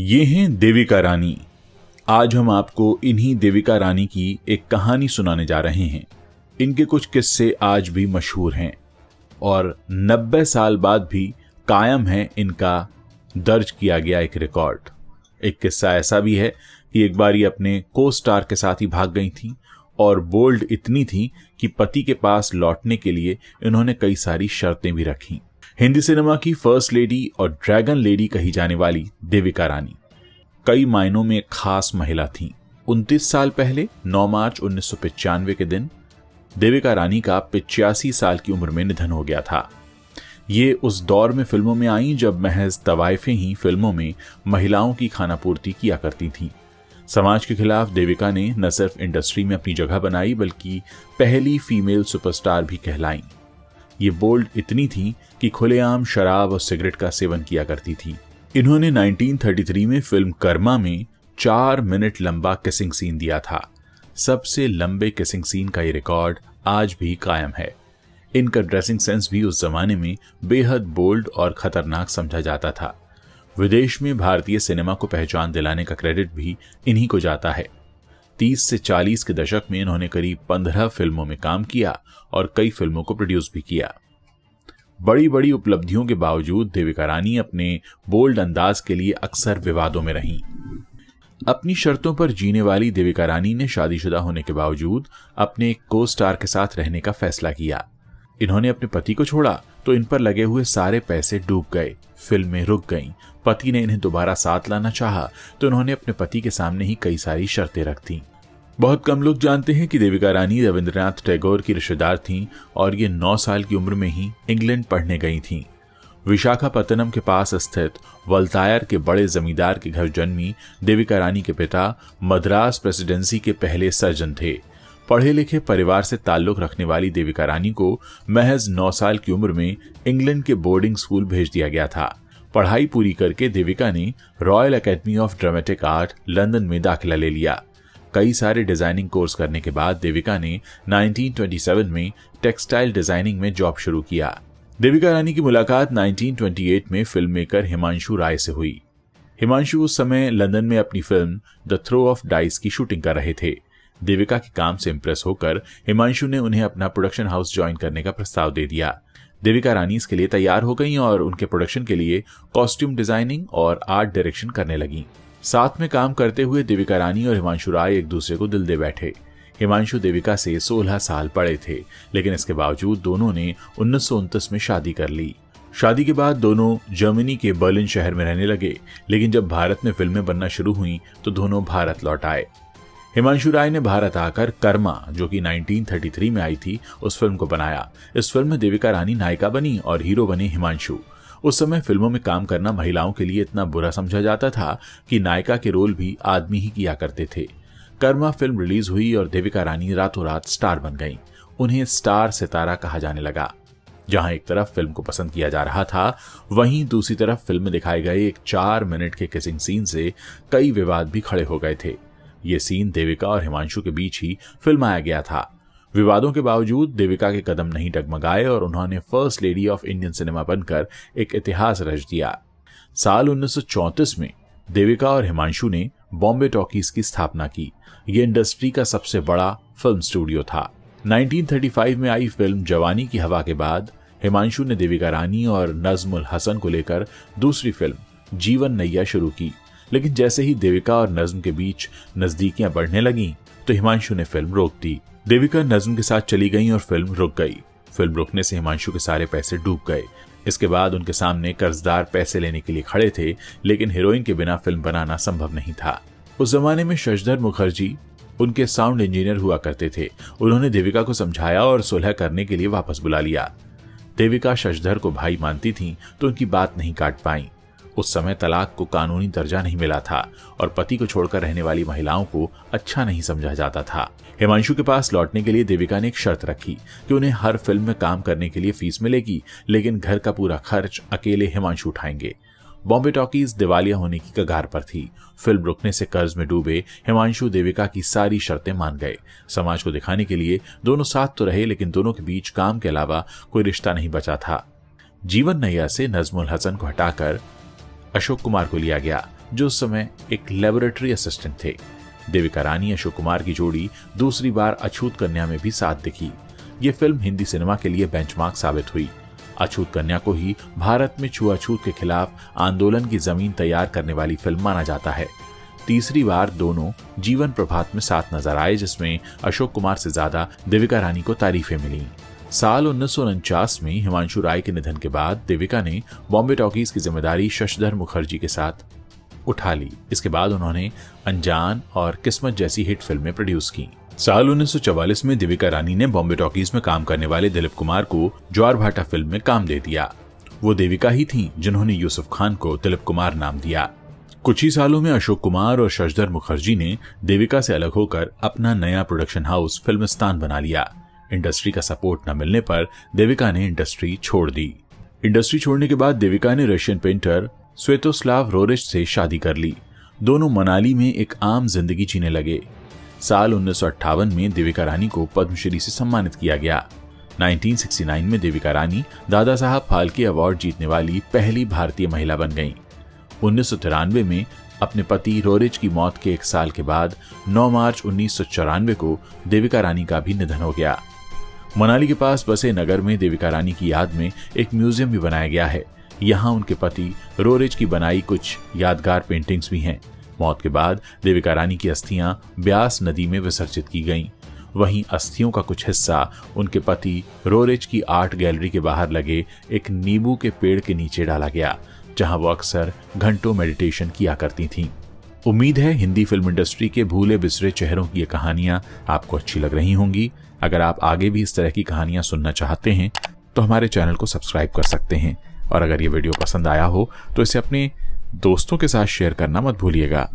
ये हैं देविका रानी। आज हम आपको इन्हीं देविका रानी की एक कहानी सुनाने जा रहे हैं। इनके कुछ किस्से आज भी मशहूर हैं और 90 साल बाद भी कायम है इनका दर्ज किया गया एक रिकॉर्ड। एक किस्सा ऐसा भी है कि एक बार ये अपने को स्टार के साथ ही भाग गई थी और बोल्ड इतनी थी कि पति के पास लौटने के लिए इन्होंने कई सारी शर्तें भी रखी। हिंदी सिनेमा की फर्स्ट लेडी और ड्रैगन लेडी कही जाने वाली देविका रानी कई मायनों में खास महिला थी। 29 साल पहले 9 मार्च 1995 के दिन देविका रानी का 85 साल की उम्र में निधन हो गया था। ये उस दौर में फिल्मों में आई जब महज तवाइफें ही फिल्मों में महिलाओं की खानापूर्ति किया करती थीं। समाज के खिलाफ देविका ने न सिर्फ इंडस्ट्री में अपनी जगह बनाई बल्कि पहली फीमेल सुपरस्टार भी कहलाईं। ये बोल्ड इतनी थी कि खुलेआम शराब और सिगरेट का सेवन किया करती थी। इन्होंने 1933 में फिल्म कर्मा में 4 मिनट लंबा किसिंग सीन दिया था। सबसे लंबे किसिंग सीन का ये रिकॉर्ड आज भी कायम है। इनका ड्रेसिंग सेंस भी उस जमाने में बेहद बोल्ड और खतरनाक समझा जाता था। विदेश में भारतीय सिनेमा को पहचान दिलाने का क्रेडिट भी इन्हीं को जाता है। 30 से 40 के दशक में इन्होंने करीब 15 फिल्मों में काम किया और कई फिल्मों को प्रोड्यूस भी किया। बड़ी बड़ी उपलब्धियों के बावजूद देविका रानी अपने बोल्ड अंदाज के लिए अक्सर विवादों में रहीं। अपनी शर्तों पर जीने वाली देविका रानी ने शादीशुदा होने के बावजूद अपने एक को स्टार के साथ रहने का फैसला किया। इन्होंने अपने पति को छोड़ा तो इन पर लगे हुए सारे पैसे डूब गए, फिल्में रुक गईं। पति ने इन्हें दोबारा साथ लाना चाहा तो उन्होंने अपने पति के सामने ही कई सारी शर्तें रख दी। बहुत कम लोग जानते हैं कि देविका रानी रविंद्रनाथ टैगोर की रिश्तेदार थीं और ये 9 साल की उम्र में ही इंग्लैंड पढ़ने गई थीं। विशाखापत्तनम के पास स्थित वल्तायर के बड़े जमींदार के घर जन्मी देविका रानी के पिता मद्रास प्रेसिडेंसी के पहले सर्जन थे। पढ़े लिखे परिवार से ताल्लुक रखने वाली देविका रानी को महज 9 साल की उम्र में इंग्लैंड के बोर्डिंग स्कूल भेज दिया गया था। पढ़ाई पूरी करके देविका ने royal academy of dramatic art London में दाखिला ले लिया। कई सारे डिजाइनिंग कोर्स करने के बाद देविका ने 1927 में टेक्सटाइल डिजाइनिंग में जॉब शुरू किया। देविका रानी की मुलाकात 1928 में फिल्म मेकर हिमांशु राय से हुई। हिमांशु उस समय लंदन में अपनी film the throw of dice की शूटिंग कर रहे थे। देविका के काम से इंप्रेस होकर हिमांशु ने उन्हें अपना प्रोडक्शन हाउस ज्वाइन करने का प्रस्ताव दे दिया। देविका रानी इसके लिए तैयार हो गईं और उनके प्रोडक्शन के लिए कॉस्ट्यूम डिजाइनिंग और आर्ट डायरेक्शन करने लगीं। साथ में काम करते हुए देविका रानी और हिमांशु राय एक दूसरे को दिल दे बैठे। हिमांशु देविका से 16 साल बड़े थे, लेकिन इसके बावजूद दोनों ने 1929 में शादी कर ली। शादी के बाद दोनों जर्मनी के बर्लिन शहर में रहने लगे, लेकिन जब भारत में फिल्में बनना शुरू हुई तो दोनों भारत लौट आए। हिमांशु राय ने भारत आकर कर्मा, जो कि 1933 में आई थी, उस फिल्म को बनाया। इस फिल्म में देविका रानी नायिका बनी और हीरो बने हिमांशु। उस समय फिल्मों में काम करना महिलाओं के लिए इतना बुरा समझा जाता था कि नायिका के रोल भी आदमी ही किया करते थे। कर्मा फिल्म रिलीज हुई और देविका रानी रातों रात स्टार बन गईं। उन्हें स्टार सितारा कहा जाने लगा। जहां एक तरफ फिल्म को पसंद किया जा रहा था, वहीं दूसरी तरफ फिल्म में दिखाए गए एक 4 मिनट के किसिंग सीन से कई विवाद भी खड़े हो गए थे। ये सीन देविका और हिमांशु के बीच ही फिल्माया गया था। विवादों के बावजूद देविका के कदम नहीं डगमगाए और उन्होंने first lady of Indian cinema बनकर एक इतिहास रच दिया। साल 1934 में देविका और हिमांशु ने बॉम्बे टॉकीज की स्थापना की। यह इंडस्ट्री का सबसे बड़ा फिल्म स्टूडियो था। 1935 में आई फिल्म जवानी की हवा के बाद हिमांशु ने देविका रानी और नज्म उल हसन को लेकर दूसरी फिल्म जीवन नैया शुरू की। लेकिन जैसे ही देविका और नज्म के बीच नजदीकियां बढ़ने लगीं तो हिमांशु ने फिल्म रोक दी। देविका नज्म के साथ चली गई और फिल्म रुक गई। फिल्म रुकने से हिमांशु के सारे पैसे डूब गए। इसके बाद उनके सामने कर्जदार पैसे लेने के लिए खड़े थे, लेकिन हीरोइन के बिना फिल्म बनाना संभव नहीं था। उस जमाने में शशधर मुखर्जी उनके साउंड इंजीनियर हुआ करते थे। उन्होंने देविका को समझाया और सुलह करने के लिए वापस बुला लिया। देविका शशधर को भाई मानती थीं तो उनकी बात नहीं काट पाई। उस समय तलाक को कानूनी दर्जा नहीं मिला था और पति को छोड़कर रहने वाली महिलाओं को अच्छा नहीं समझा जाता था। हिमांशु के पास लौटने के लिए देविका ने एक शर्त रखी कि उन्हें हर फिल्म में काम करने के लिए फीस मिलेगी, लेकिन घर का पूरा खर्च अकेले हिमांशु उठाएंगे। बॉम्बे टॉकीज दिवालिया होने की कगार पर थी। फिल्म रुकने से कर्ज में डूबे हिमांशु देविका की सारी शर्तें मान गए। समाज को दिखाने के लिए दोनों साथ तो रहे, लेकिन दोनों के बीच काम के अलावा कोई रिश्ता नहीं बचा था। जीवन नैया से नज्म उल हसन को हटाकर अशोक कुमार को लिया गया। जो उस समय एक लेबोरेटरी असिस्टेंट थे। देविका रानी अशोक कुमार की जोड़ी दूसरी बार अछूत कन्या में भी साथ दिखी। ये फिल्म हिंदी सिनेमा के लिए बेंचमार्क साबित हुई। अछूत कन्या को ही भारत में छुआछूत के खिलाफ आंदोलन की जमीन तैयार करने वाली फिल्म माना जाता है। तीसरी बार दोनों जीवन प्रभात में साथ नजर आए, जिसमें अशोक कुमार से ज्यादा देविका रानी को तारीफें मिली। साल 1949 में हिमांशु राय के निधन के बाद देविका ने बॉम्बे टॉकीज की जिम्मेदारी शशधर मुखर्जी के साथ उठा ली। इसके बाद उन्होंने अनजान और किस्मत जैसी हिट फिल्में प्रोड्यूस की। साल 1944 में देविका रानी ने बॉम्बे टॉकीज में काम करने वाले दिलीप कुमार को ज्वार भाटा फिल्म में काम दे दिया। वो देविका ही थीं जिन्होंने यूसुफ खान को दिलीप कुमार नाम दिया। कुछ ही सालों में अशोक कुमार और शशधर मुखर्जी ने देविका से अलग होकर अपना नया प्रोडक्शन हाउस फिल्मिस्तान बना लिया। इंडस्ट्री का सपोर्ट न मिलने पर देविका ने इंडस्ट्री छोड़ दी। इंडस्ट्री छोड़ने के बाद देविका ने रशियन पेंटर स्वेतोस्लाव रोरिच से शादी कर ली। दोनों मनाली में एक आम जिंदगी जीने लगे। साल 1958 में देविका रानी को पद्मश्री से सम्मानित किया गया। 1969 में देविका रानी दादा साहब फाल्के अवार्ड जीतने वाली पहली भारतीय महिला बन गईं। 1993 में अपने पति रोरिच की मौत के एक साल के बाद 9 मार्च 1994 को देविका रानी का भी निधन हो गया। मनाली के पास बसे नगर में देविका रानी की याद में एक म्यूजियम भी बनाया गया है। यहाँ उनके पति रोरिच की बनाई कुछ यादगार पेंटिंग्स भी हैं। मौत के बाद देविका रानी की अस्थियां ब्यास नदी में विसर्जित की गईं। वहीं अस्थियों का कुछ हिस्सा उनके पति रोरिच की आर्ट गैलरी के बाहर लगे एक नींबू के पेड़ के नीचे डाला गया, जहां वो अक्सर घंटों मेडिटेशन किया करती थीं। उम्मीद है हिंदी फिल्म इंडस्ट्री के भूले बिसरे चेहरों की ये कहानियां आपको अच्छी लग रही होंगी। अगर आप आगे भी इस तरह की कहानियां सुनना चाहते हैं तो हमारे चैनल को सब्सक्राइब कर सकते हैं, और अगर ये वीडियो पसंद आया हो तो इसे अपने दोस्तों के साथ शेयर करना मत भूलिएगा।